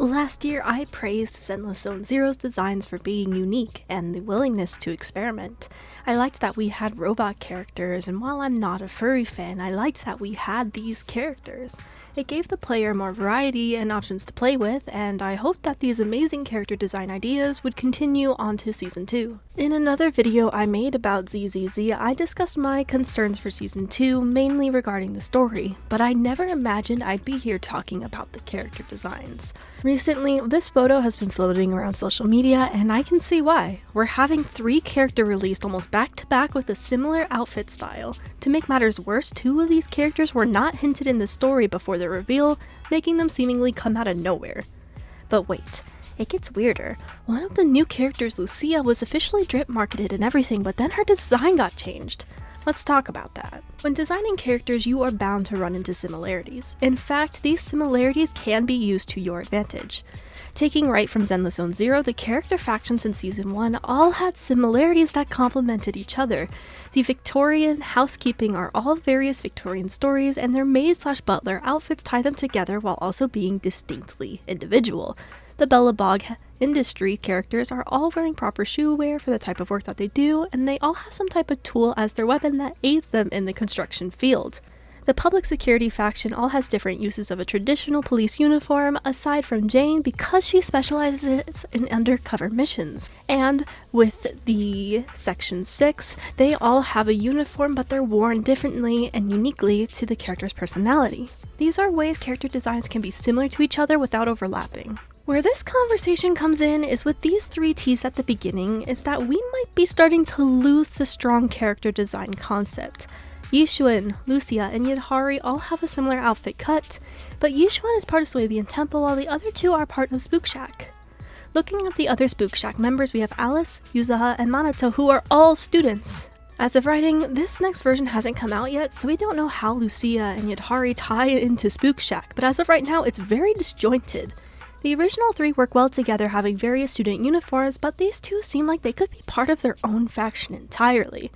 Last year, I praised ZZZ Zone Zero's designs for being unique and the willingness to experiment. I liked that we had robot characters, and while I'm not a furry fan, I liked that we had these characters. It gave the player more variety and options to play with, and I hoped that these amazing character design ideas would continue onto Season 2. In another video I made about ZZZ, I discussed my concerns for Season 2, mainly regarding the story, but I never imagined I'd be here talking about the character designs. Recently, this photo has been floating around social media, and I can see why. We're having 3 characters released almost back to back with a similar outfit style. To make matters worse, 2 of these characters were not hinted in the story before the reveal, making them seemingly come out of nowhere. But wait, it gets weirder. One of the new characters, Lucia, was officially drip marketed and everything, but then her design got changed. Let's talk about that. When designing characters, you are bound to run into similarities. In fact, these similarities can be used to your advantage. Taking right from ZZZ Zone Zero, the character factions in Season 1 all had similarities that complemented each other. The Victorian housekeeping are all various Victorian stories, and their maid/butler outfits tie them together while also being distinctly individual. The Bellabog industry characters are all wearing proper shoe wear for the type of work that they do, and they all have some type of tool as their weapon that aids them in the construction field. The public security faction all has different uses of a traditional police uniform, aside from Jane because she specializes in undercover missions. And with the Section 6, they all have a uniform, but they're worn differently and uniquely to the character's personality. These are ways character designs can be similar to each other without overlapping. Where this conversation comes in is with these 3 T's at the beginning, is that we might be starting to lose the strong character design concept. Yishuan, Lucia, and Yidhari all have a similar outfit cut, but Yishuan is part of Swabian Temple while the other 2 are part of Spook Shack. Looking at the other Spook Shack members, we have Alice, Yuzaha, and Manato, who are all students. As of writing, this next version hasn't come out yet, so we don't know how Lucia and Yidhari tie into Spook Shack, but as of right now, it's very disjointed. The original 3 work well together, having various student uniforms, but these 2 seem like they could be part of their own faction entirely.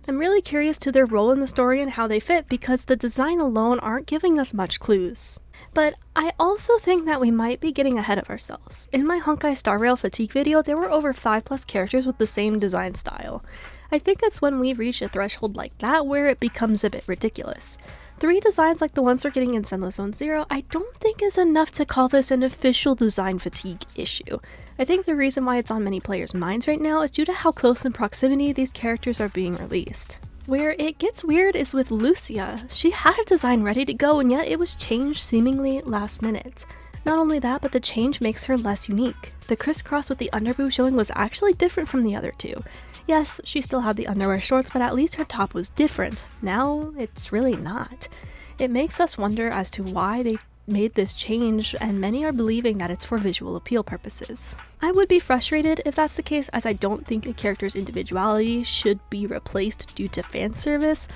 I'm really curious to their role in the story and how they fit because the design alone aren't giving us much clues. But I also think that we might be getting ahead of ourselves. In my Honkai Star Rail fatigue video, there were over 5+ characters with the same design style. I think it's when we reach a threshold like that where it becomes a bit ridiculous. 3 designs like the ones we're getting in ZZZ Zone Zero I don't think is enough to call this an official design fatigue issue. I think the reason why it's on many players' minds right now is due to how close in proximity these characters are being released. Where it gets weird is with Lucia. She had a design ready to go and yet it was changed seemingly last minute. Not only that, but the change makes her less unique. The crisscross with the underboob showing was actually different from the other 2. Yes, she still had the underwear shorts, but at least her top was different. Now, it's really not. It makes us wonder as to why they made this change, and many are believing that it's for visual appeal purposes. I would be frustrated if that's the case, as I don't think a character's individuality should be replaced due to fan service.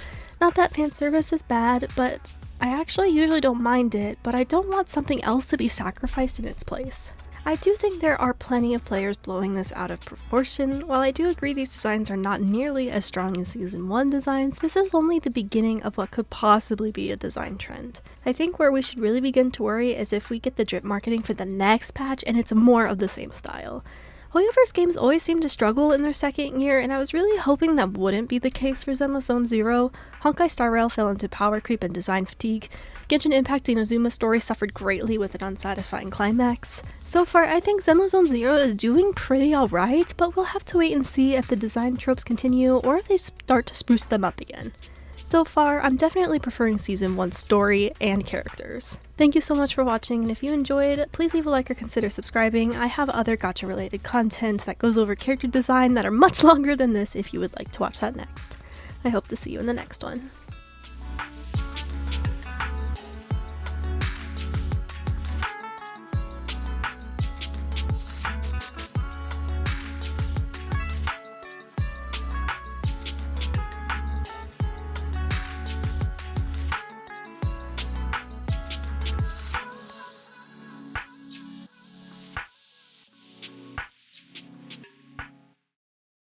Not that fan service is bad, but I actually usually don't mind it, but I don't want something else to be sacrificed in its place. I do think there are plenty of players blowing this out of proportion. While I do agree these designs are not nearly as strong as Season 1 designs, this is only the beginning of what could possibly be a design trend. I think where we should really begin to worry is if we get the drip marketing for the next patch and it's more of the same style. Hoyoverse games always seem to struggle in their second year, and I was really hoping that wouldn't be the case for ZZZ Zone Zero. Honkai Star Rail fell into power creep and design fatigue. Genshin Impact Inazuma's story suffered greatly with an unsatisfying climax. So far, I think ZZZ Zone Zero is doing pretty alright, but we'll have to wait and see if the design tropes continue or if they start to spruce them up again. So far, I'm definitely preferring Season 1's story and characters. Thank you so much for watching, and if you enjoyed, please leave a like or consider subscribing. I have other gacha related content that goes over character design that are much longer than this if you would like to watch that next. I hope to see you in the next one.